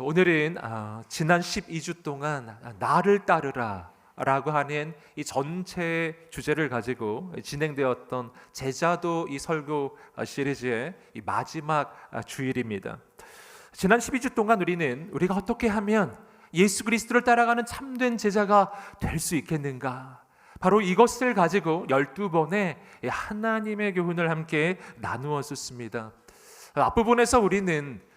오늘은 지난 12주 동안 나를 따르라 라고 하는 이 전체 주제를 가지고 진행되었던 제자도 이 설교 시리즈의 이 마지막 주일입니다. 지난 12주 동안 우리가 어떻게 하면 예수 그리스도를 따라가는 참된 제자가 될 수 있겠는가, 바로 이것을 가지고 12번의 하나님의 교훈을 함께 나누었습니다. 앞부분에서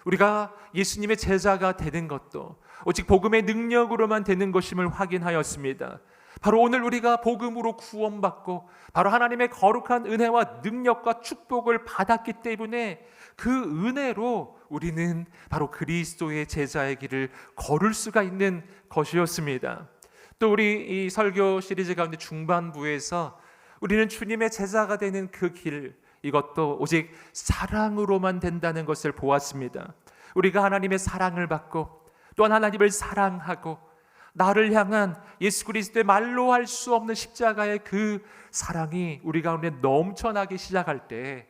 우리가 예수님의 제자가 되는 것도 오직 복음의 능력으로만 되는 것임을 확인하였습니다. 바로 오늘 우리가 복음으로 구원받고 바로 하나님의 거룩한 은혜와 능력과 축복을 받았기 때문에 그 은혜로 우리는 바로 그리스도의 제자의 길을 걸을 수가 있는 것이었습니다. 또 우리 이 설교 시리즈 가운데 중반부에서 우리는 주님의 제자가 되는 그 길, 이것도 오직 사랑으로만 된다는 것을 보았습니다. 우리가 하나님의 사랑을 받고 또한 하나님을 사랑하고 나를 향한 예수 그리스도의 말로 할 수 없는 십자가의 그 사랑이 우리 가운데 넘쳐나기 시작할 때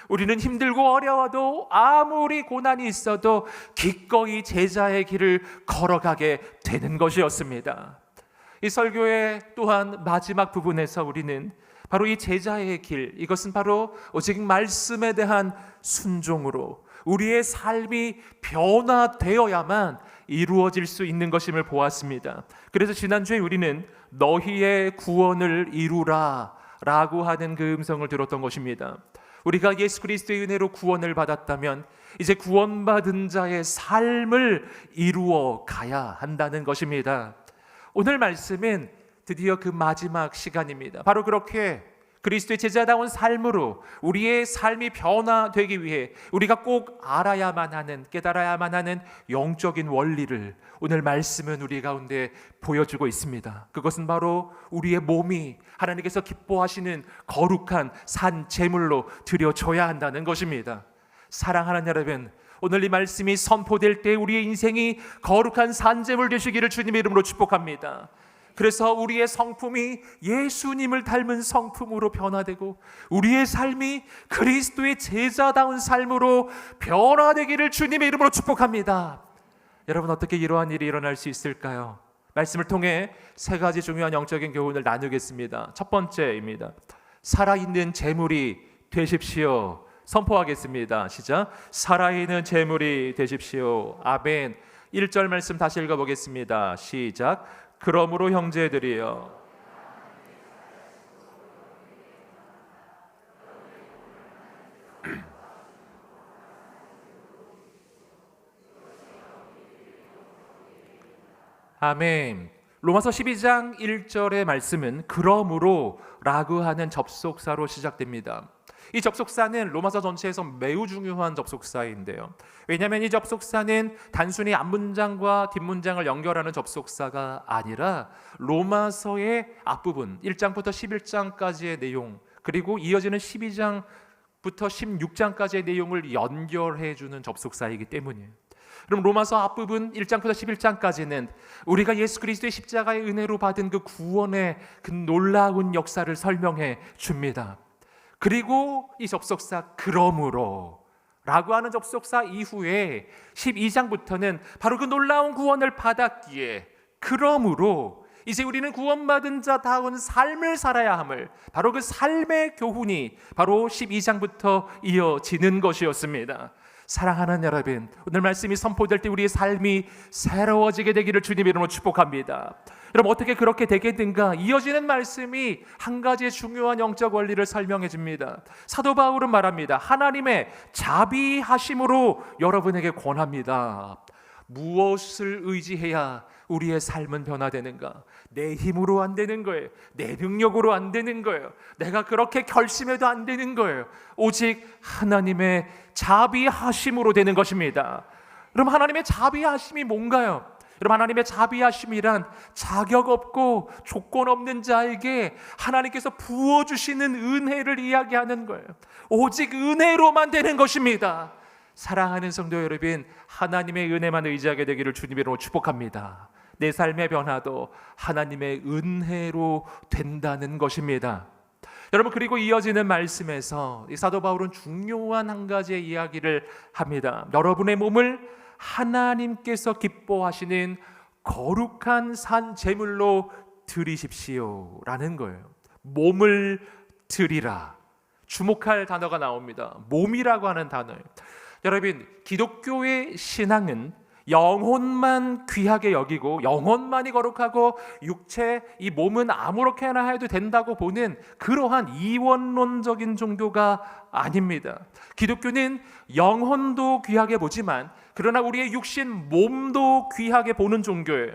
우리는 힘들고 어려워도 아무리 고난이 있어도 기꺼이 제자의 길을 걸어가게 되는 것이었습니다. 이 설교의 또한 마지막 부분에서 우리는 바로 이 제자의 길, 이것은 바로 오직 말씀에 대한 순종으로 우리의 삶이 변화되어야만 이루어질 수 있는 것임을 보았습니다. 그래서 지난주에 우리는 너희의 구원을 이루라 라고 하는 그 음성을 들었던 것입니다. 우리가 예수 그리스도의 은혜로 구원을 받았다면 이제 구원받은 자의 삶을 이루어 가야 한다는 것입니다. 오늘 말씀은 드디어 그 마지막 시간입니다. 바로 그렇게 그리스도의 제자다운 삶으로 우리의 삶이 변화되기 위해 우리가 꼭 알아야만 하는, 깨달아야만 하는 영적인 원리를 오늘 말씀은 우리 가운데 보여주고 있습니다. 그것은 바로 우리의 몸이 하나님께서 기뻐하시는 거룩한 산 제물로 드려져야 한다는 것입니다. 사랑하는 여러분, 오늘 이 말씀이 선포될 때 우리의 인생이 거룩한 산 제물 되시기를 주님의 이름으로 축복합니다. 그래서 우리의 성품이 예수님을 닮은 성품으로 변화되고 우리의 삶이 그리스도의 제자다운 삶으로 변화되기를 주님의 이름으로 축복합니다. 여러분, 어떻게 이러한 일이 일어날 수 있을까요? 말씀을 통해 세 가지 중요한 영적인 교훈을 나누겠습니다. 첫 번째입니다. 살아있는 제물이 되십시오. 선포하겠습니다. 시작. 살아있는 제물이 되십시오. 아멘. 1절 말씀 다시 읽어보겠습니다. 시작. 그러므로 형제들이여, 아멘. 로마서 12장 1절의 말씀은 그러므로 라고 하는 접속사로 시작됩니다. 이 접속사는 로마서 전체에서 매우 중요한 접속사인데요. 왜냐하면 이 접속사는 단순히 앞문장과 뒷문장을 연결하는 접속사가 아니라 로마서의 앞부분 1장부터 11장까지의 내용, 그리고 이어지는 12장부터 16장까지의 내용을 연결해 주는 접속사이기 때문이에요. 그럼 로마서 앞부분 1장부터 11장까지는 우리가 예수 그리스도의 십자가의 은혜로 받은 그 구원의 그 놀라운 역사를 설명해 줍니다. 그리고 이 접속사 그러므로 라고 하는 접속사 이후에 12장부터는 바로 그 놀라운 구원을 받았기에 그러므로 이제 우리는 구원받은 자다운 삶을 살아야 함을, 바로 그 삶의 교훈이 바로 12장부터 이어지는 것이었습니다. 사랑하는 여러분, 오늘 말씀이 선포될 때 우리의 삶이 새로워지게 되기를 주님의 이름으로 축복합니다. 여러분, 어떻게 그렇게 되겠는가? 이어지는 말씀이 한 가지의 중요한 영적 원리를 설명해 줍니다. 사도 바울은 말합니다. 하나님의 자비하심으로 여러분에게 권합니다. 무엇을 의지해야 우리의 삶은 변화되는가? 내 힘으로 안 되는 거예요. 내 능력으로 안 되는 거예요. 내가 그렇게 결심해도 안 되는 거예요. 오직 하나님의 자비하심으로 되는 것입니다. 그럼 하나님의 자비하심이 뭔가요? 여러분, 하나님의 자비하심이란 자격 없고 조건 없는 자에게 하나님께서 부어주시는 은혜를 이야기하는 거예요. 오직 은혜로만 되는 것입니다. 사랑하는 성도 여러분, 하나님의 은혜만 의지하게 되기를 주님의 이름으로 축복합니다. 내 삶의 변화도 하나님의 은혜로 된다는 것입니다. 여러분, 그리고 이어지는 말씀에서 이 사도 바울은 중요한 한 가지의 이야기를 합니다. 여러분의 몸을 하나님께서 기뻐하시는 거룩한 산 제물로 드리십시오라는 거예요. 몸을 드리라. 주목할 단어가 나옵니다. 몸이라고 하는 단어예요. 여러분, 기독교의 신앙은 영혼만 귀하게 여기고 영혼만이 거룩하고 육체, 이 몸은 아무렇게나 해도 된다고 보는 그러한 이원론적인 종교가 아닙니다. 기독교는 영혼도 귀하게 보지만 그러나 우리의 육신, 몸도 귀하게 보는 종교예요.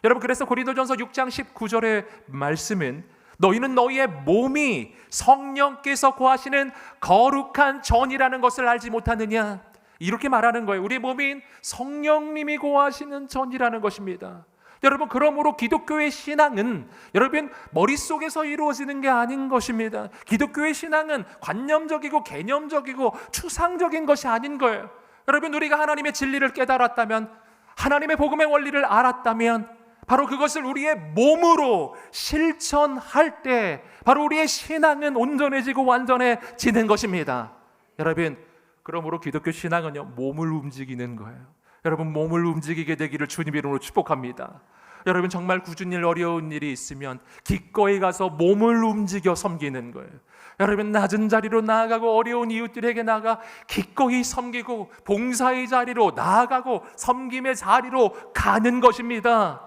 여러분, 그래서 고린도전서 6장 19절의 말씀은 너희는 너희의 몸이 성령께서 거하시는 거룩한 전이라는 것을 알지 못하느냐, 이렇게 말하는 거예요. 우리 몸인 성령님이 거하시는 전이라는 것입니다. 여러분, 그러므로 기독교의 신앙은 여러분 머릿속에서 이루어지는 게 아닌 것입니다. 기독교의 신앙은 관념적이고 개념적이고 추상적인 것이 아닌 거예요. 여러분, 우리가 하나님의 진리를 깨달았다면, 하나님의 복음의 원리를 알았다면 바로 그것을 우리의 몸으로 실천할 때 바로 우리의 신앙은 온전해지고 완전해지는 것입니다. 여러분, 그러므로 기독교 신앙은요, 몸을 움직이는 거예요. 여러분, 몸을 움직이게 되기를 주님 이름으로 축복합니다. 여러분, 정말 굳은 일, 어려운 일이 있으면 기꺼이 가서 몸을 움직여 섬기는 거예요. 여러분, 낮은 자리로 나아가고 어려운 이웃들에게 나아가 기꺼이 섬기고 봉사의 자리로 나아가고 섬김의 자리로 가는 것입니다.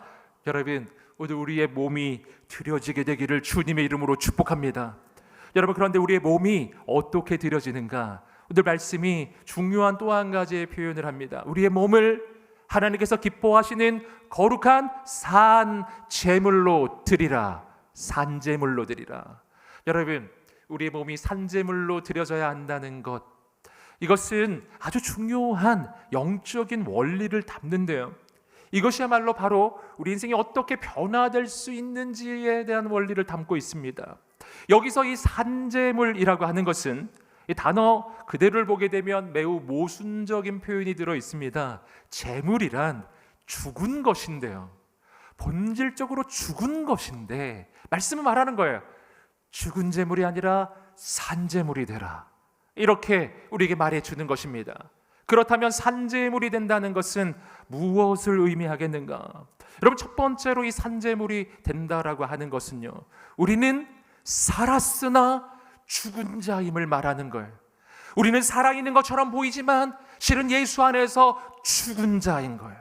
여러분, 모두 우리의 몸이 드려지게 되기를 주님의 이름으로 축복합니다. 여러분, 그런데 우리의 몸이 어떻게 드려지는가? 오늘 말씀이 중요한 또 한 가지의 표현을 합니다. 우리의 몸을 하나님께서 기뻐하시는 거룩한 산 제물로 드리라. 산 제물로 드리라. 여러분, 우리의 몸이 산 제물로 드려져야 한다는 것, 이것은 아주 중요한 영적인 원리를 담는데요, 이것이야말로 바로 우리 인생이 어떻게 변화될 수 있는지에 대한 원리를 담고 있습니다. 여기서 이 산제물이라고 하는 것은 이 단어 그대로를 보게 되면 매우 모순적인 표현이 들어 있습니다. 제물이란 죽은 것인데요, 본질적으로 죽은 것인데 말씀은 말하는 거예요. 죽은 제물이 아니라 산제물이 되라, 이렇게 우리에게 말해주는 것입니다. 그렇다면 산제물이 된다는 것은 무엇을 의미하겠는가? 여러분, 첫 번째로 이 산제물이 된다라고 하는 것은요, 우리는 살았으나 죽은 자임을 말하는 거예요. 우리는 살아있는 것처럼 보이지만 실은 예수 안에서 죽은 자인 거예요.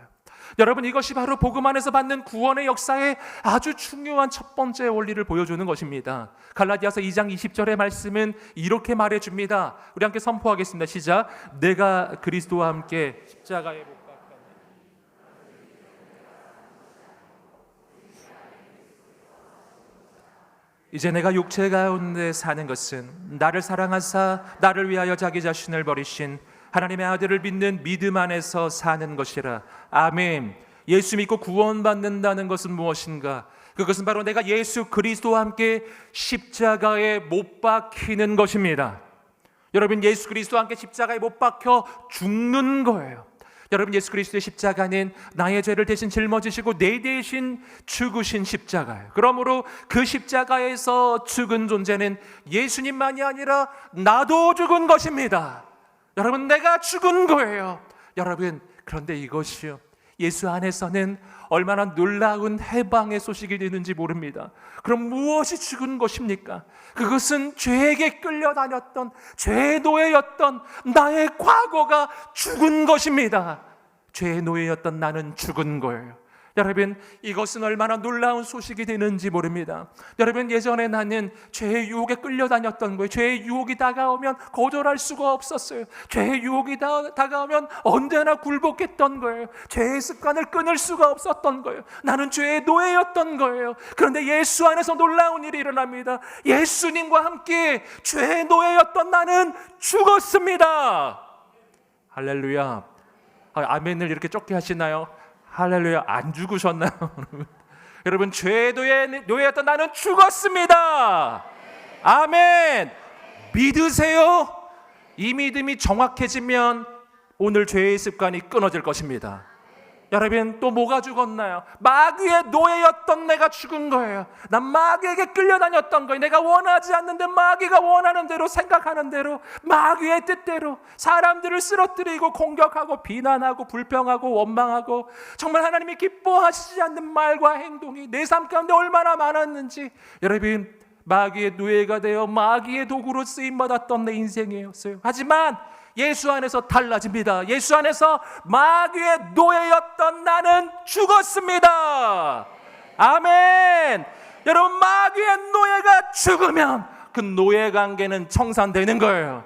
여러분, 이것이 바로 복음 안에서 받는 구원의 역사의 아주 중요한 첫 번째 원리를 보여주는 것입니다. 갈라디아서 2장 20절의 말씀은 이렇게 말해줍니다. 우리 함께 선포하겠습니다. 시작. 내가 그리스도와 함께 십자가에 못 박혔네. 이제 내가 육체 가운데 사는 것은 나를 사랑하사 나를 위하여 자기 자신을 버리신 하나님의 아들을 믿는 믿음 안에서 사는 것이라. 아멘. 예수 믿고 구원받는다는 것은 무엇인가? 그것은 바로 내가 예수 그리스도와 함께 십자가에 못 박히는 것입니다. 여러분, 예수 그리스도와 함께 십자가에 못 박혀 죽는 거예요. 여러분, 예수 그리스도의 십자가는 나의 죄를 대신 짊어지시고 내 대신 죽으신 십자가예요. 그러므로 그 십자가에서 죽은 존재는 예수님만이 아니라 나도 죽은 것입니다. 여러분, 내가 죽은 거예요. 여러분, 그런데 이것이요, 예수 안에서는 얼마나 놀라운 해방의 소식이 되는지 모릅니다. 그럼 무엇이 죽은 것입니까? 그것은 죄에게 끌려다녔던 죄의 노예였던 나의 과거가 죽은 것입니다. 죄의 노예였던 나는 죽은 거예요. 여러분, 이것은 얼마나 놀라운 소식이 되는지 모릅니다. 여러분, 예전에 나는 죄의 유혹에 끌려다녔던 거예요. 죄의 유혹이 다가오면 거절할 수가 없었어요. 죄의 유혹이 다가오면 언제나 굴복했던 거예요. 죄의 습관을 끊을 수가 없었던 거예요. 나는 죄의 노예였던 거예요. 그런데 예수 안에서 놀라운 일이 일어납니다. 예수님과 함께 죄의 노예였던 나는 죽었습니다. 할렐루야. 아멘을 이렇게 좁게 하시나요? 할렐루야. 안 죽으셨나요? 여러분, 죄의 노예였던 나는 죽었습니다. 아멘. 믿으세요? 이 믿음이 정확해지면 오늘 죄의 습관이 끊어질 것입니다. 여러분 또 뭐가 죽었나요? 마귀의 노예였던 내가 죽은 거예요. 난 마귀에게 끌려다녔던 거예요. 내가 원하지 않는데 마귀가 원하는 대로, 생각하는 대로, 마귀의 뜻대로 사람들을 쓰러뜨리고 공격하고 비난하고 불평하고 원망하고, 정말 하나님이 기뻐하시지 않는 말과 행동이 내 삶 가운데 얼마나 많았는지, 여러분 마귀의 노예가 되어 마귀의 도구로 쓰임받았던 내 인생이었어요. 하지만 예수 안에서 달라집니다. 예수 안에서 마귀의 노예였던 나는 죽었습니다. 아멘. 여러분, 마귀의 노예가 죽으면 그 노예 관계는 청산되는 거예요.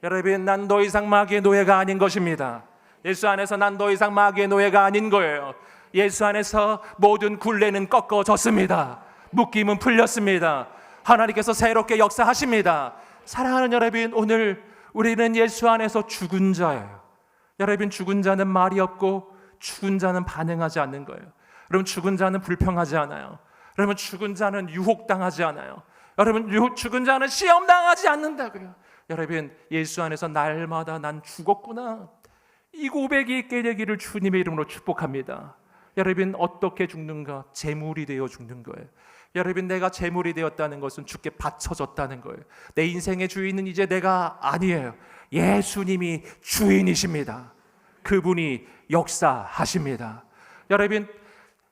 여러분, 난 더 이상 마귀의 노예가 아닌 것입니다. 예수 안에서 난 더 이상 마귀의 노예가 아닌 거예요. 예수 안에서 모든 굴레는 꺾어졌습니다. 묶임은 풀렸습니다. 하나님께서 새롭게 역사하십니다. 사랑하는 여러분, 오늘 우리는 예수 안에서 죽은 자예요. 여러분, 죽은 자는 말이 없고 죽은 자는 반응하지 않는 거예요. 여러분, 죽은 자는 불평하지 않아요. 여러분, 죽은 자는 유혹당하지 않아요. 여러분, 죽은 자는 시험당하지 않는다고요. 여러분, 예수 안에서 날마다 난 죽었구나, 이 고백이 있게 되기를 주님의 이름으로 축복합니다. 여러분, 어떻게 죽는가? 제물이 되어 죽는 거예요. 여러분, 내가 제물이 되었다는 것은 주께 바쳐졌다는 거예요. 내 인생의 주인은 이제 내가 아니에요. 예수님이 주인이십니다. 그분이 역사하십니다. 여러분,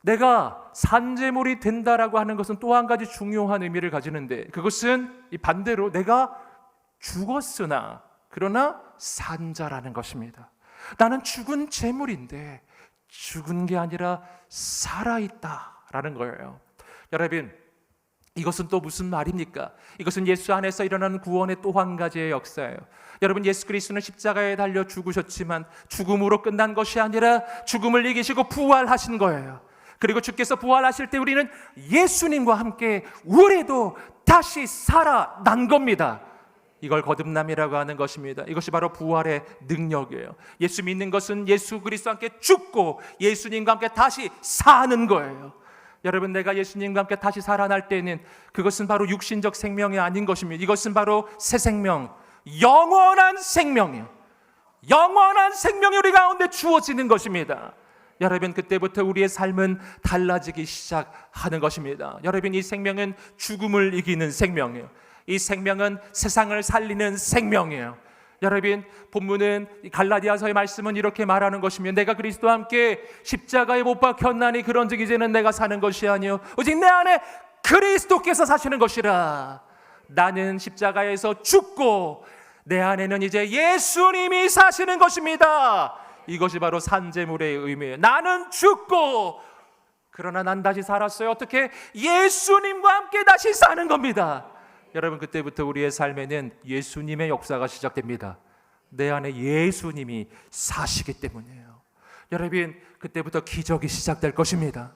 내가 산제물이 된다라고 하는 것은 또 한 가지 중요한 의미를 가지는데, 그것은 이 반대로 내가 죽었으나 그러나 산 자라는 것입니다. 나는 죽은 제물인데 죽은 게 아니라 살아있다라는 거예요. 여러분, 이것은 또 무슨 말입니까? 이것은 예수 안에서 일어나는 구원의 또 한 가지의 역사예요. 여러분, 예수 그리스도는 십자가에 달려 죽으셨지만 죽음으로 끝난 것이 아니라 죽음을 이기시고 부활하신 거예요. 그리고 주께서 부활하실 때 우리는 예수님과 함께 우리도 다시 살아난 겁니다. 이걸 거듭남이라고 하는 것입니다. 이것이 바로 부활의 능력이에요. 예수 믿는 것은 예수 그리스도와 함께 죽고 예수님과 함께 다시 사는 거예요. 여러분, 내가 예수님과 함께 다시 살아날 때는 그것은 바로 육신적 생명이 아닌 것입니다. 이것은 바로 새 생명, 영원한 생명이에요. 영원한 생명이 우리 가운데 주어지는 것입니다. 여러분, 그때부터 우리의 삶은 달라지기 시작하는 것입니다. 여러분, 이 생명은 죽음을 이기는 생명이에요. 이 생명은 세상을 살리는 생명이에요. 여러분, 본문은 갈라디아서의 말씀은 이렇게 말하는 것이며, 내가 그리스도와 함께 십자가에 못 박혔나니 그런즉 이제는 내가 사는 것이 아니요 오직 내 안에 그리스도께서 사시는 것이라. 나는 십자가에서 죽고 내 안에는 이제 예수님이 사시는 것입니다. 이것이 바로 산제물의 의미예요. 나는 죽고 그러나 난 다시 살았어요. 어떻게? 예수님과 함께 다시 사는 겁니다. 여러분, 그때부터 우리의 삶에는 예수님의 역사가 시작됩니다. 내 안에 예수님이 사시기 때문이에요. 여러분, 그때부터 기적이 시작될 것입니다.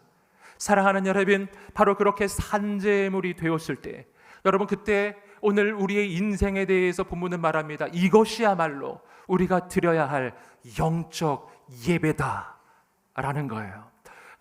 사랑하는 여러분, 바로 그렇게 산제물이 되었을 때, 여러분, 그때 오늘 우리의 인생에 대해서 본문은 말합니다. 이것이야말로 우리가 드려야 할 영적 예배다라는 거예요.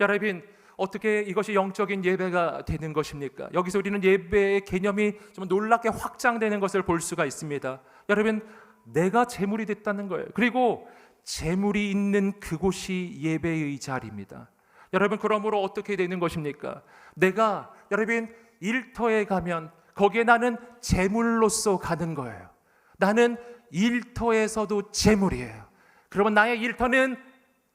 여러분, 어떻게 이것이 영적인 예배가 되는 것입니까? 여기서 우리는 예배의 개념이 좀 놀랍게 확장되는 것을 볼 수가 있습니다. 여러분, 내가 제물이 됐다는 거예요. 그리고 제물이 있는 그곳이 예배의 자리입니다. 여러분, 그러므로 어떻게 되는 것입니까? 내가, 여러분, 일터에 가면 거기에 나는 제물로서 가는 거예요. 나는 일터에서도 제물이에요. 그러면 나의 일터는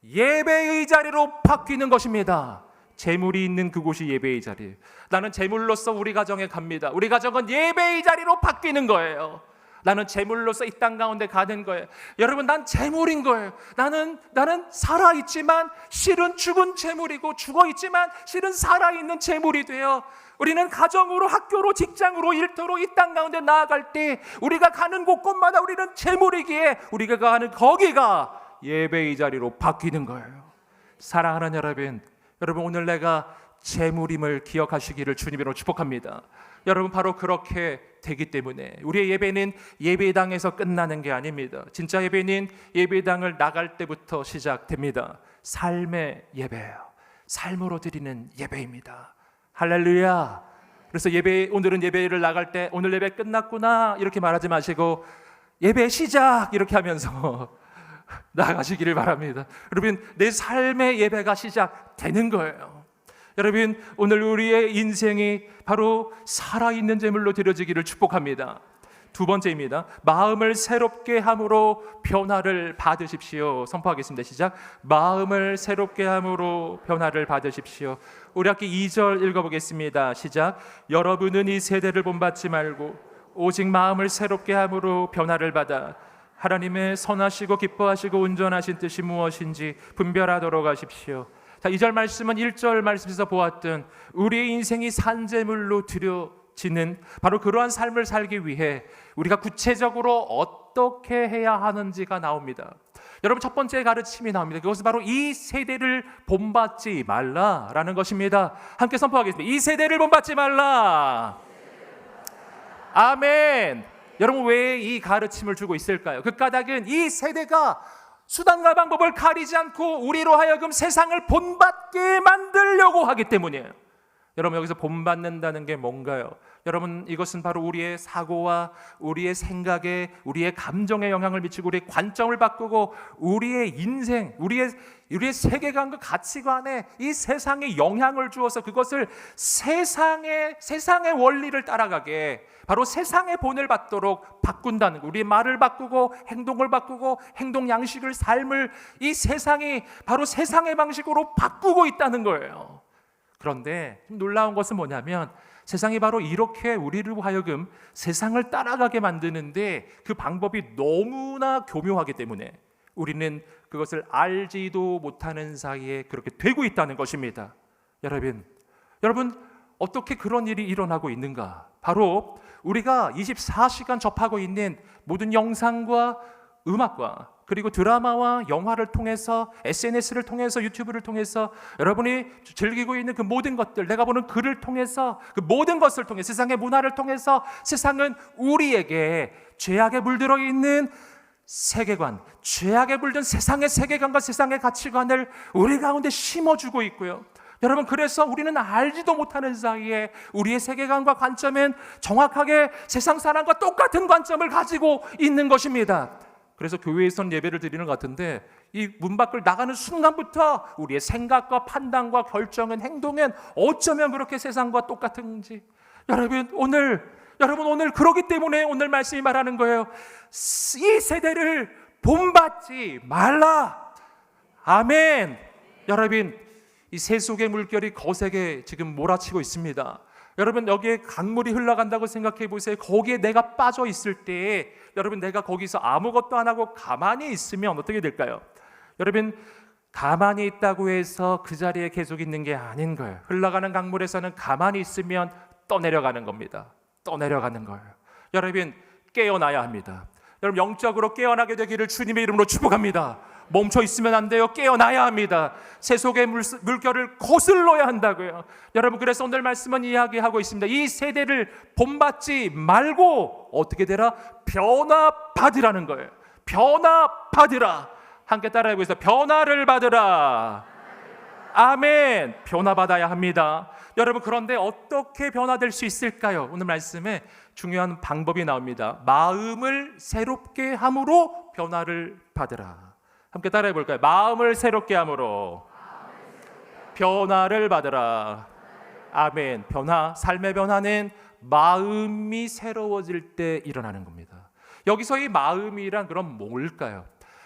예배의 자리로 바뀌는 것입니다. 제물이 있는 그곳이 예배의 자리예요. 나는 제물로서 우리 가정에 갑니다. 우리 가정은 예배의 자리로 바뀌는 거예요. 나는 제물로서 이 땅 가운데 가는 거예요. 여러분, 난 제물인 거예요. 나는 살아있지만 실은 죽은 제물이고, 죽어있지만 실은 살아있는 제물이 되어 우리는 가정으로, 학교로, 직장으로, 일터로 이 땅 가운데 나아갈 때 우리가 가는 곳곳마다 우리는 제물이기에 우리가 가는 거기가 예배의 자리로 바뀌는 거예요. 사랑하는 여러분, 오늘 내가 제물임을 기억하시기를 주님으로 축복합니다. 여러분, 바로 그렇게 되기 때문에 우리의 예배는 예배당에서 끝나는 게 아닙니다. 진짜 예배는 예배당을 나갈 때부터 시작됩니다. 삶의 예배예요. 삶으로 드리는 예배입니다. 할렐루야. 그래서 오늘은 예배를 나갈 때 오늘 예배 끝났구나 이렇게 말하지 마시고 예배 시작 이렇게 하면서 나가시기를 바랍니다. 여러분, 내 삶의 예배가 시작되는 거예요. 여러분, 오늘 우리의 인생이 바로 살아있는 제물로 드려지기를 축복합니다. 두 번째입니다. 마음을 새롭게 함으로 변화를 받으십시오. 선포하겠습니다. 시작. 마음을 새롭게 함으로 변화를 받으십시오. 우리 함께 2절 읽어보겠습니다. 시작. 여러분은 이 세대를 본받지 말고 오직 마음을 새롭게 함으로 변화를 받아 하나님의 선하시고 기뻐하시고 온전하신 뜻이 무엇인지 분별하도록 하십시오. 자, 2절 말씀은 1절 말씀에서 보았던 우리의 인생이 산제물로 드려지는 바로 그러한 삶을 살기 위해 우리가 구체적으로 어떻게 해야 하는지가 나옵니다. 여러분, 첫 번째 가르침이 나옵니다. 그것은 바로 이 세대를 본받지 말라라는 것입니다. 함께 선포하겠습니다. 이 세대를 본받지 말라. 아멘. 여러분, 왜 이 가르침을 주고 있을까요? 그 까닭은 이 세대가 수단과 방법을 가리지 않고 우리로 하여금 세상을 본받게 만들려고 하기 때문이에요. 여러분, 여기서 본받는다는 게 뭔가요? 여러분, 이것은 바로 우리의 사고와 우리의 생각에, 우리의 감정에 영향을 미치고 우리의 관점을 바꾸고 우리의 인생, 우리의 세계관과 가치관에 이 세상에 영향을 주어서 그것을 세상의 원리를 따라가게, 바로 세상의 본을 받도록 바꾼다는 거. 우리의 말을 바꾸고 행동을 바꾸고 행동 양식을, 삶을 이 세상이 바로 세상의 방식으로 바꾸고 있다는 거예요. 그런데 놀라운 것은 뭐냐면 세상이 바로 이렇게 우리를 하여금 세상을 따라가게 만드는데 그 방법이 너무나 교묘하기 때문에 우리는 그것을 알지도 못하는 사이에 그렇게 되고 있다는 것입니다. 여러분, 어떻게 그런 일이 일어나고 있는가? 바로 우리가 24시간 접하고 있는 모든 영상과 음악과 그리고 드라마와 영화를 통해서, SNS를 통해서, 유튜브를 통해서 여러분이 즐기고 있는 그 모든 것들, 내가 보는 글을 통해서, 그 모든 것을 통해, 세상의 문화를 통해서 세상은 우리에게 죄악에 물들어 있는 세계관, 죄악에 물든 세상의 세계관과 세상의 가치관을 우리 가운데 심어주고 있고요. 여러분, 그래서 우리는 알지도 못하는 사이에 우리의 세계관과 관점은 정확하게 세상 사람과 똑같은 관점을 가지고 있는 것입니다. 그래서 교회에서는 예배를 드리는 것 같은데 이 문 밖을 나가는 순간부터 우리의 생각과 판단과 결정은, 행동은 어쩌면 그렇게 세상과 똑같은지. 여러분 오늘 그러기 때문에 오늘 말씀이 말하는 거예요. 이 세대를 본받지 말라. 아멘. 여러분, 이 세속의 물결이 거세게 지금 몰아치고 있습니다. 여러분, 여기에 강물이 흘러간다고 생각해 보세요. 거기에 내가 빠져 있을 때 여러분, 내가 거기서 아무것도 안 하고 가만히 있으면 어떻게 될까요? 여러분, 가만히 있다고 해서 그 자리에 계속 있는 게 아닌 거예요. 흘러가는 강물에서는 가만히 있으면 떠내려가는 겁니다. 떠내려가는 거예요. 여러분, 깨어나야 합니다. 여러분, 영적으로 깨어나게 되기를 주님의 이름으로 축복합니다. 멈춰 있으면 안 돼요. 깨어나야 합니다. 세속의 물결을 거슬러야 한다고요. 여러분, 그래서 오늘 말씀은 이야기하고 있습니다. 이 세대를 본받지 말고 어떻게 되라? 변화받으라는 거예요. 변화받으라. 함께 따라해보세요. 변화를 받으라. 아멘. 변화받아야 합니다. 여러분, 그런데 어떻게 변화될 수 있을까요? 오늘 말씀에 중요한 방법이 나옵니다. 마음을 새롭게 함으로 변화를 받으라. 함께 따라해 볼까요? 마음을 새롭게 함으로 변화를 받으라. 아멘. 삶의 변화는 마음이 새로워질 때 일어나는 겁니다. 여기서 이 마음이란 그럼 뭘까요?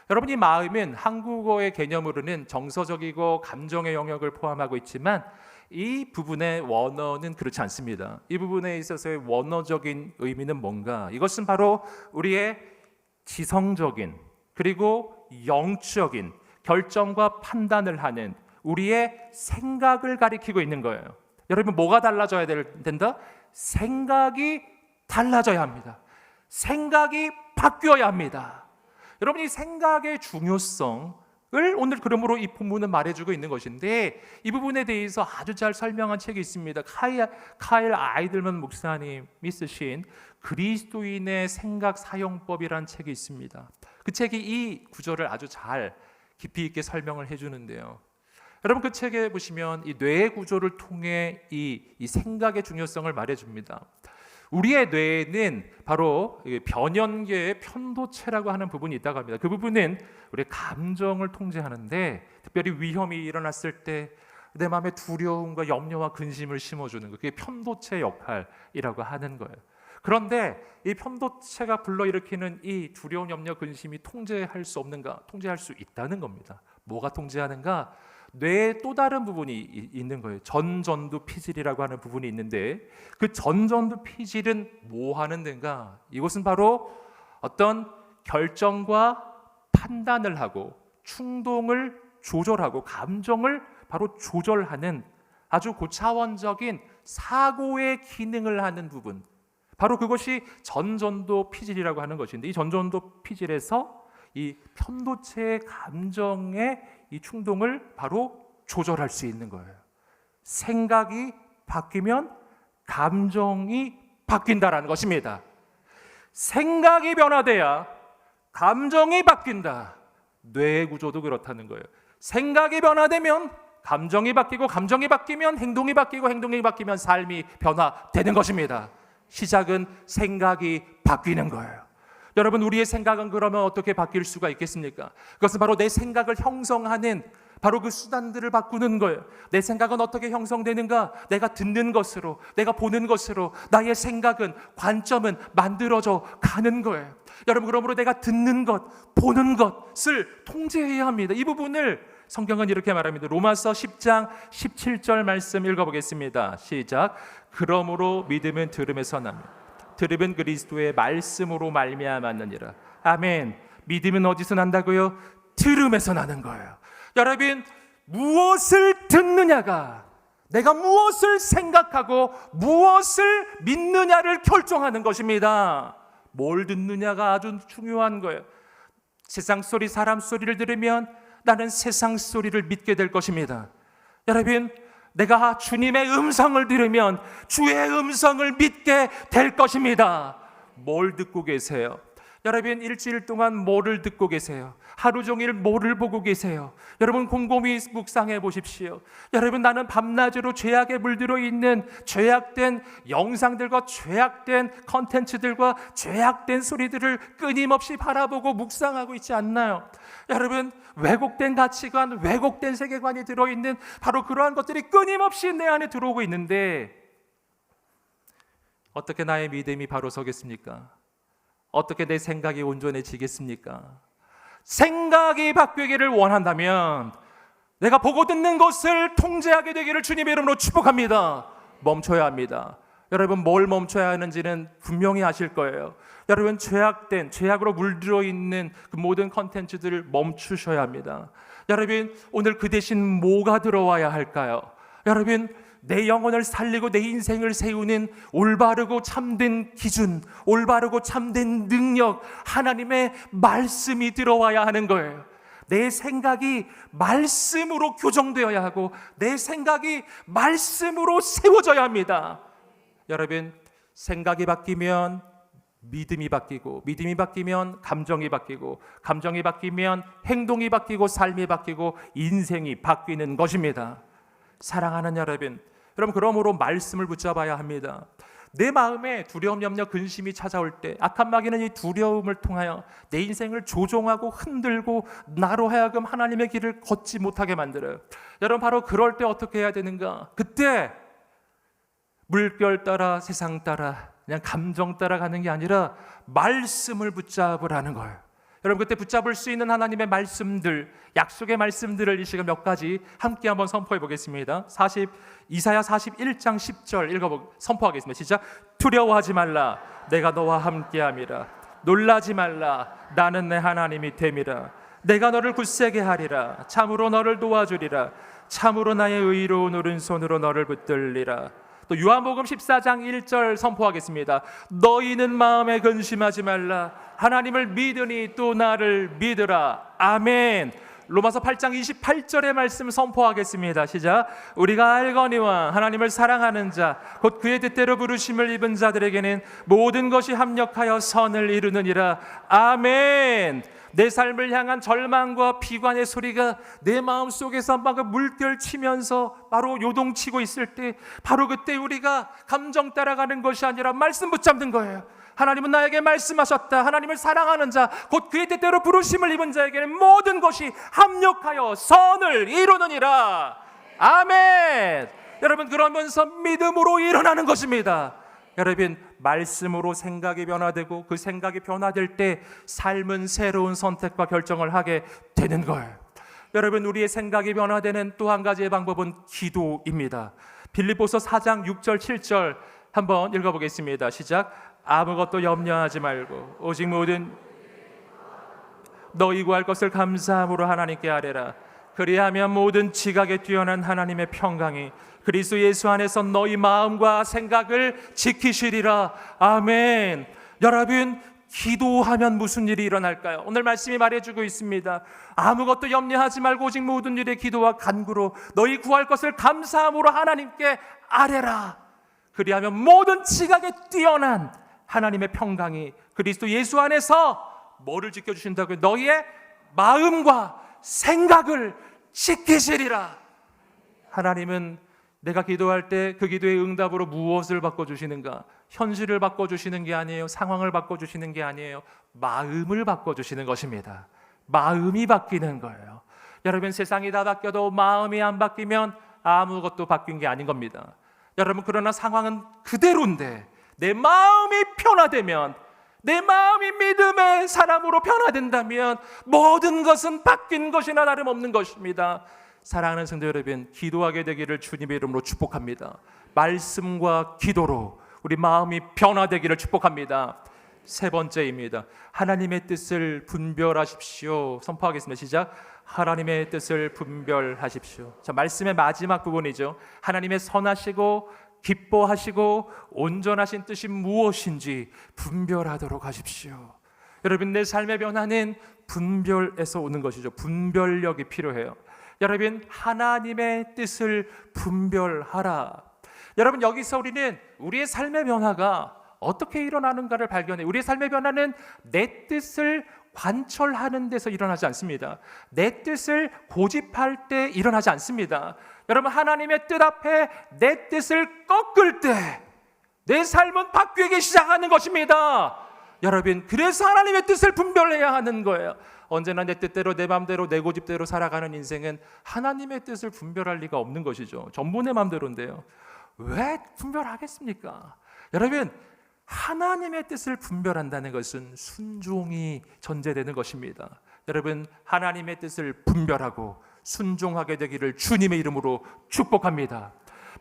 여러분, 이 마음은 한국어의 개념으로는 정서적이고 감정의 영역을 포함하고 있지만 이 부분의 원어는 그렇지 않습니다. 이 부분에 있어서의 원어적인 의미는 뭔가? 이것은 바로 우리의 지성적인 그리고 영적인 결정과 판단을 하는 우리의 생각을 가리키고 있는 거예요. 여러분, 뭐가 달라져야 된다? 생각이 달라져야 합니다. 생각이 바뀌어야 합니다. 여러분, 이 생각의 중요성을 오늘 그러므로 이 본문은 말해주고 있는 것인데 이 부분에 대해서 아주 잘 설명한 책이 있습니다. 카일 아이들먼 목사님이 쓰신 그리스도인의 생각 사용법이라는 책이 있습니다. 그 책이 이 구절을 아주 잘 깊이 있게 설명을 해주는데요. 여러분, 그 책에 보시면 이 뇌 구조를 통해 이 생각의 중요성을 말해줍니다. 우리의 뇌에는 바로 변연계의 편도체라고 하는 부분이 있다고 합니다. 그 부분은 우리의 감정을 통제하는데, 특별히 위험이 일어났을 때 내 마음에 두려움과 염려와 근심을 심어주는 거, 그게 편도체 역할이라고 하는 거예요. 그런데 이 편도체가 불러일으키는 이 두려움, 염려, 근심이 통제할 수 없는가? 통제할 수 있다는 겁니다. 뭐가 통제하는가? 뇌에 또 다른 부분이 있는 거예요. 전전두 피질이라고 하는 부분이 있는데, 그 전전두 피질은 뭐 하는 데인가? 이것은 바로 어떤 결정과 판단을 하고 충동을 조절하고 감정을 바로 조절하는 아주 고차원적인 사고의 기능을 하는 부분, 바로 그것이 전전도 피질이라고 하는 것인데, 이 전전도 피질에서 이 편도체의 감정의 이 충동을 바로 조절할 수 있는 거예요. 생각이 바뀌면 감정이 바뀐다라는 것입니다. 생각이 변화돼야 감정이 바뀐다. 뇌 구조도 그렇다는 거예요. 생각이 변화되면 감정이 바뀌고, 감정이 바뀌면 행동이 바뀌고, 행동이 바뀌면 삶이 변화되는 것입니다. 시작은 생각이 바뀌는 거예요. 여러분, 우리의 생각은 그러면 어떻게 바뀔 수가 있겠습니까? 그것은 바로 내 생각을 형성하는 바로 그 수단들을 바꾸는 거예요. 내 생각은 어떻게 형성되는가? 내가 듣는 것으로, 내가 보는 것으로 나의 생각은, 관점은 만들어져 가는 거예요. 여러분, 그러므로 내가 듣는 것, 보는 것을 통제해야 합니다. 이 부분을 성경은 이렇게 말합니다. 로마서 10장 17절 말씀 읽어보겠습니다. 시작. 그러므로 믿음은 들음에서 납니다. 들음은 그리스도의 말씀으로 말미암았느니라. 아멘. 믿음은 어디서 난다고요? 들음에서 나는 거예요. 여러분, 무엇을 듣느냐가 내가 무엇을 생각하고 무엇을 믿느냐를 결정하는 것입니다. 뭘 듣느냐가 아주 중요한 거예요. 세상 소리, 사람 소리를 들으면 나는 세상 소리를 믿게 될 것입니다. 여러분, 내가 주님의 음성을 들으면 주의 음성을 믿게 될 것입니다. 뭘 듣고 계세요? 여러분, 일주일 동안 뭐를 듣고 계세요? 하루 종일 뭐를 보고 계세요? 여러분, 곰곰이 묵상해 보십시오. 여러분, 나는 밤낮으로 죄악에 물들어 있는 죄악된 영상들과 죄악된 컨텐츠들과 죄악된 소리들을 끊임없이 바라보고 묵상하고 있지 않나요? 여러분, 왜곡된 가치관, 왜곡된 세계관이 들어있는 바로 그러한 것들이 끊임없이 내 안에 들어오고 있는데, 어떻게 나의 믿음이 바로 서겠습니까? 어떻게 내 생각이 온전해지겠습니까? 생각이 바뀌기를 원한다면 내가 보고 듣는 것을 통제하게 되기를 주님의 이름으로 축복합니다. 멈춰야 합니다. 여러분, 뭘 멈춰야 하는지는 분명히 아실 거예요. 여러분, 죄악으로 물들어 있는 그 모든 컨텐츠들을 멈추셔야 합니다. 여러분, 오늘 그 대신 뭐가 들어와야 할까요? 여러분, 내 영혼을 살리고 내 인생을 세우는 올바르고 참된 기준, 올바르고 참된 능력, 하나님의 말씀이 들어와야 하는 거예요. 내 생각이 말씀으로 교정되어야 하고 내 생각이 말씀으로 세워져야 합니다. 여러분, 생각이 바뀌면 믿음이 바뀌고, 믿음이 바뀌면 감정이 바뀌고, 감정이 바뀌면 행동이 바뀌고, 삶이 바뀌고, 인생이 바뀌는 것입니다. 사랑하는 여러분, 그러므로 말씀을 붙잡아야 합니다. 내 마음에 두려움, 염려, 근심이 찾아올 때 악한 마귀는 이 두려움을 통하여 내 인생을 조종하고 흔들고 나로 하여금 하나님의 길을 걷지 못하게 만들어요. 여러분, 바로 그럴 때 어떻게 해야 되는가? 그때 물결 따라 세상 따라 그냥 감정 따라 가는 게 아니라 말씀을 붙잡으라는 거예요. 여러분, 그때 붙잡을 수 있는 하나님의 말씀들, 약속의 말씀들을 이 시간 몇 가지 함께 한번 선포해 보겠습니다. 이사야 41장 10절 선포하겠습니다. 시작. 두려워하지 말라, 내가 너와 함께함이라. 놀라지 말라, 나는 내 하나님이 됨이라. 내가 너를 굳세게 하리라. 참으로 너를 도와주리라. 참으로 나의 의로운 오른손으로 너를 붙들리라. 또 요한복음 14장 1절 선포하겠습니다. 너희는 마음에 근심하지 말라. 하나님을 믿으니 또 나를 믿으라. 아멘. 로마서 8장 28절의 말씀 선포하겠습니다. 시작. 우리가 알거니와 하나님을 사랑하는 자 곧 그의 뜻대로 부르심을 입은 자들에게는 모든 것이 합력하여 선을 이루느니라. 아멘. 내 삶을 향한 절망과 비관의 소리가 내 마음속에서 막 물결치면서 바로 요동치고 있을 때, 바로 그때 우리가 감정 따라가는 것이 아니라 말씀 붙잡는 거예요. 하나님은 나에게 말씀하셨다. 하나님을 사랑하는 자, 곧 그의 뜻대로 부르심을 입은 자에게는 모든 것이 합력하여 선을 이루느니라. 아멘. 여러분, 그러면서 믿음으로 일어나는 것입니다. 여러분, 말씀으로 생각이 변화되고 그 생각이 변화될 때 삶은 새로운 선택과 결정을 하게 되는 거예요. 여러분, 우리의 생각이 변화되는 또 한 가지의 방법은 기도입니다. 빌립보서 4장 6절 7절 한번 읽어보겠습니다. 시작. 아무것도 염려하지 말고 오직 모든 너희 구할 것을 감사함으로 하나님께 아뢰라. 그리하면 모든 지각에 뛰어난 하나님의 평강이 그리스도 예수 안에서 너희 마음과 생각을 지키시리라. 아멘. 여러분, 기도하면 무슨 일이 일어날까요? 오늘 말씀이 말해주고 있습니다. 아무것도 염려하지 말고 오직 모든 일에 기도와 간구로 너희 구할 것을 감사함으로 하나님께 아뢰라. 그리하면 모든 지각에 뛰어난 하나님의 평강이 그리스도 예수 안에서 뭐를 지켜주신다고요? 너희의 마음과 생각을 지키시리라. 하나님은 내가 기도할 때 그 기도의 응답으로 무엇을 바꿔주시는가? 현실을 바꿔주시는 게 아니에요. 상황을 바꿔주시는 게 아니에요. 마음을 바꿔주시는 것입니다. 마음이 바뀌는 거예요. 여러분, 세상이 다 바뀌어도 마음이 안 바뀌면 아무것도 바뀐 게 아닌 겁니다. 여러분, 그러나 상황은 그대로인데 내 마음이 변화되면, 내 마음이 믿음의 사람으로 변화된다면 모든 것은 바뀐 것이나 다름없는 것입니다. 사랑하는 성도 여러분, 기도하게 되기를 주님의 이름으로 축복합니다. 말씀과 기도로 우리 마음이 변화되기를 축복합니다. 세 번째입니다. 하나님의 뜻을 분별하십시오. 선포하겠습니다. 시작. 하나님의 뜻을 분별하십시오. 자, 말씀의 마지막 부분이죠. 하나님의 선하시고 기뻐하시고 온전하신 뜻이 무엇인지 분별하도록 하십시오. 여러분, 내 삶의 변화는 분별에서 오는 것이죠. 분별력이 필요해요. 여러분, 하나님의 뜻을 분별하라. 여러분, 여기서 우리는 우리의 삶의 변화가 어떻게 일어나는가를 발견해요. 우리의 삶의 변화는 내 뜻을 관철하는 데서 일어나지 않습니다. 내 뜻을 고집할 때 일어나지 않습니다. 여러분, 하나님의 뜻 앞에 내 뜻을 꺾을 때 내 삶은 바뀌기 시작하는 것입니다. 여러분, 그래서 하나님의 뜻을 분별해야 하는 거예요. 언제나 내 뜻대로 내 마음대로 내 고집대로 살아가는 인생은 하나님의 뜻을 분별할 리가 없는 것이죠. 전부 내 마음대로인데요. 왜 분별하겠습니까? 여러분, 하나님의 뜻을 분별한다는 것은 순종이 전제되는 것입니다. 여러분, 하나님의 뜻을 분별하고 순종하게 되기를 주님의 이름으로 축복합니다.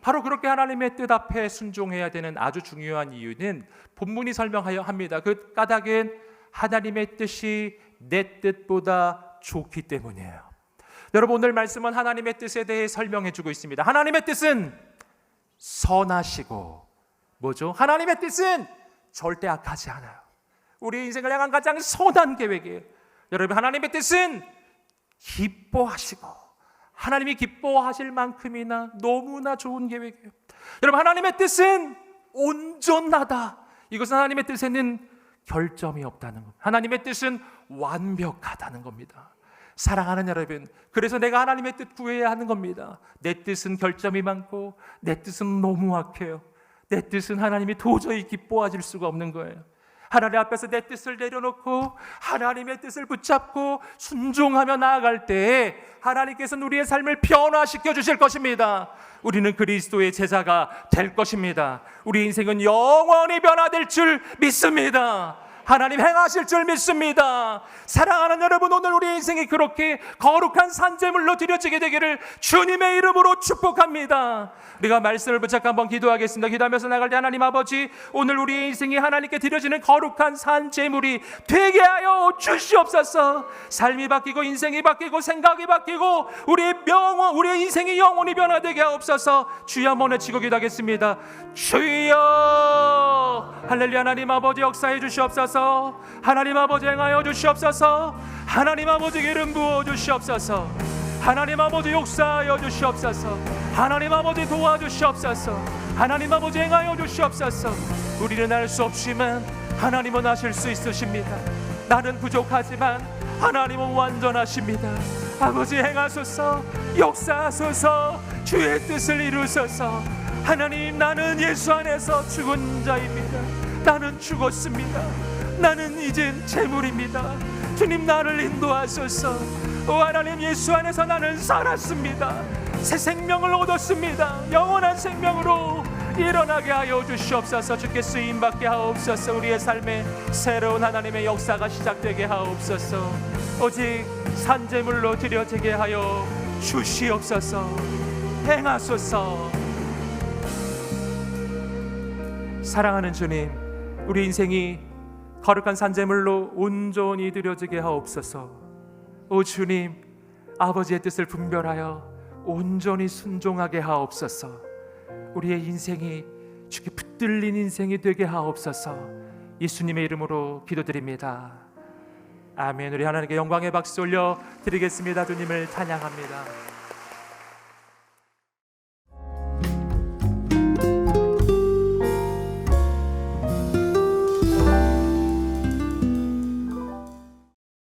바로 그렇게 하나님의 뜻 앞에 순종해야 되는 아주 중요한 이유는 본문이 설명하여 합니다. 그 까닭은 하나님의 뜻이 내 뜻보다 좋기 때문이에요. 여러분, 오늘 말씀은 하나님의 뜻에 대해 설명해 주고 있습니다. 하나님의 뜻은 선하시고 뭐죠? 하나님의 뜻은 절대 악하지 않아요. 우리 인생을 향한 가장 선한 계획이에요. 여러분, 하나님의 뜻은 기뻐하시고 하나님이 기뻐하실 만큼이나 너무나 좋은 계획이에요. 여러분, 하나님의 뜻은 온전하다. 이것은 하나님의 뜻에는 결점이 없다는 것. 하나님의 뜻은 완벽하다는 겁니다. 사랑하는 여러분, 그래서 내가 하나님의 뜻 구해야 하는 겁니다. 내 뜻은 결점이 많고 내 뜻은 너무 악해요. 내 뜻은 하나님이 도저히 기뻐하실 수가 없는 거예요. 하나님 앞에서 내 뜻을 내려놓고 하나님의 뜻을 붙잡고 순종하며 나아갈 때 하나님께서는 우리의 삶을 변화시켜 주실 것입니다. 우리는 그리스도의 제자가 될 것입니다. 우리 인생은 영원히 변화될 줄 믿습니다. 하나님 행하실 줄 믿습니다. 사랑하는 여러분, 오늘 우리 인생이 그렇게 거룩한 산제물로 드려지게 되기를 주님의 이름으로 축복합니다. 우리가 말씀을 붙잡고 한번 기도하겠습니다. 기도하면서 나갈 때 하나님 아버지, 오늘 우리의 인생이 하나님께 드려지는 거룩한 산제물이 되게 하여 주시옵소서. 삶이 바뀌고 인생이 바뀌고 생각이 바뀌고 우리의 인생이 영원히 변화되게 하옵소서. 주여 한번 외치고 기도하겠습니다. 주여, 할렐루야. 하나님 아버지 역사해 주시옵소서. 하나님 아버지 행하여 주시옵소서. 하나님 아버지 기름 부어 주시옵소서. 하나님 아버지 역사하여 주시옵소서. 하나님 아버지 도와주시옵소서. 하나님 아버지 행하여 주시옵소서. 우리는 알 수 없지만 하나님은 하실 수 있으십니다. 나는 부족하지만 하나님은 완전하십니다. 아버지 행하소서, 역사하소서, 주의 뜻을 이루소서. 하나님, 나는 예수 안에서 죽은 자입니다. 나는 죽었습니다. 나는 이젠 재물입니다. 주님, 나를 인도하소서. 오 하나님, 예수 안에서 나는 살았습니다. 새 생명을 얻었습니다. 영원한 생명으로 일어나게 하여 주시옵소서. 주께 쓰임받게 하옵소서. 우리의 삶에 새로운 하나님의 역사가 시작되게 하옵소서. 오직 산제물로 드려지게 하여 주시옵소서. 행하소서. 사랑하는 주님, 우리 인생이 거룩한 산제물로 온전히 드려지게 하옵소서. 오 주님, 아버지의 뜻을 분별하여 온전히 순종하게 하옵소서. 우리의 인생이 주께 붙들린 인생이 되게 하옵소서. 예수님의 이름으로 기도드립니다. 아멘. 우리 하나님께 영광의 박수 올려 드리겠습니다. 주님을 찬양합니다.